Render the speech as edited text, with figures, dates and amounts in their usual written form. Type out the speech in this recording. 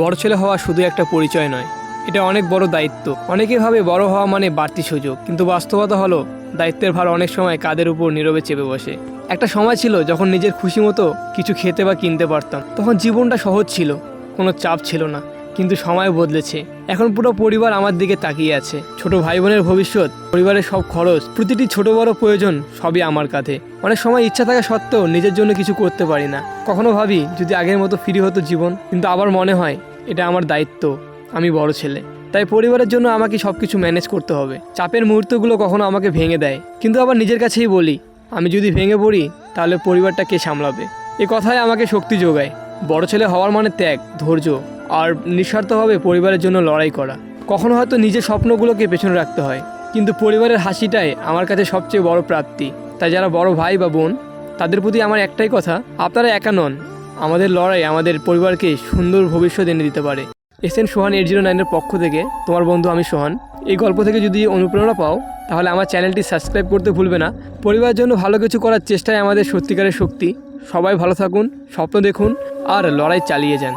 বড় ছেলে হওয়া শুধু একটা পরিচয় নয়, এটা অনেক বড় দায়িত্ব। অনেকে ভাবে বড় হওয়া মানে বাড়তি সুযোগ, কিন্তু বাস্তবতা হলো দায়িত্বের ভার অনেক সময় কাঁধের উপর নীরবে চেপে বসে। একটা সময় ছিল যখন নিজের খুশি মতো কিছু খেতে বা কিনতে পারতাম, তখন জীবনটা সহজ ছিল, কোনো চাপ ছিল না। কিন্তু সময় বদলেছে, এখন পুরো পরিবার আমার দিকে তাকিয়ে আছে। ছোট ভাই বোনের ভবিষ্যৎ, পরিবারের সব খরচ, প্রতিটি ছোট বড় প্রয়োজন সবই আমার কাঁধে। অনেক সময় ইচ্ছা থাকা সত্ত্বেও নিজের জন্য কিছু করতে পারি না। কখনো ভাবি যদি আগের মতো ফ্রি হতো জীবন, কিন্তু আবার মনে হয় এটা আমার দায়িত্ব, আমি বড় ছেলে, তাই পরিবারের জন্য আমাকে সব কিছু ম্যানেজ করতে হবে। চাপের মুহূর্তগুলো কখনো আমাকে ভেঙে দেয়, কিন্তু আবার নিজের কাছেই বলি, আমি যদি ভেঙে পড়ি তাহলে পরিবারটা কে সামলাবে? এ কথাই আমাকে শক্তি যোগায়। বড় ছেলে হওয়ার মানে ত্যাগ, ধৈর্য আর নিঃস্বার্থভাবে পরিবারের জন্য লড়াই করা। কখনো হয়তো নিজের স্বপ্নগুলোকে পেছনে রাখতে হয়, কিন্তু পরিবারের হাসিটাই আমার কাছে সবচেয়ে বড় প্রাপ্তি। তাই যারা বড় ভাই বা বোন, তাদের প্রতি আমার একটাই কথা, আপনারা একা নন। আমাদের লড়াই আমাদের পরিবারকে সুন্দর ভবিষ্যৎ এনে দিতে পারে। SN সোহান 809 এর পক্ষ থেকে তোমার বন্ধু আমি সোহান। এই গল্প থেকে যদি অনুপ্রেরণা পাও তাহলে আমার চ্যানেলটি সাবস্ক্রাইব করতে ভুলবে না। পরিবারের জন্য ভালো কিছু করার চেষ্টাই আমাদের সত্যিকারের শক্তি। সবাই ভালো থাকুন, স্বপ্ন দেখুন আর লড়াই চালিয়ে যান।